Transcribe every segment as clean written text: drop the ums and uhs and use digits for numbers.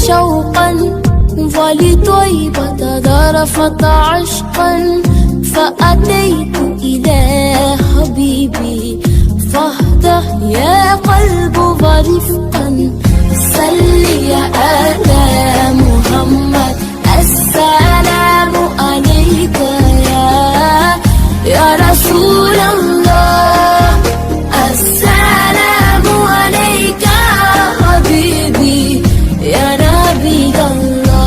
شوقا، ولطيبة ذرفت عشقا. فأتيت إلى حبيبي فاهدأ يا قلب ورفقا. صل يا آل محمد، السلام عليك يا رسول الله. السلام عليك حبيبي يا نبي الله.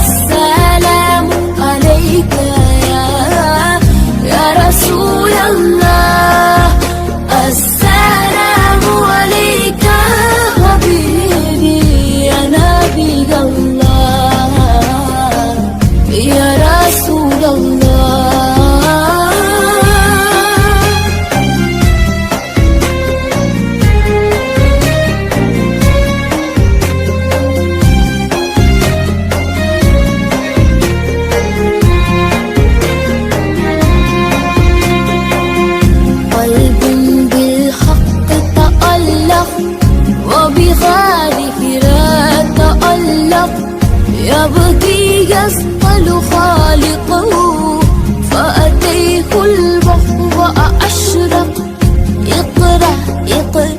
السلام عليك يا رسول الله. السلام عليك حبيبي يا نبي الله يا رسول الله. وبغاره لا تألق، يبكي يسأل خالقه. فأتيه البحر وأشرق. اقرأ اقرأ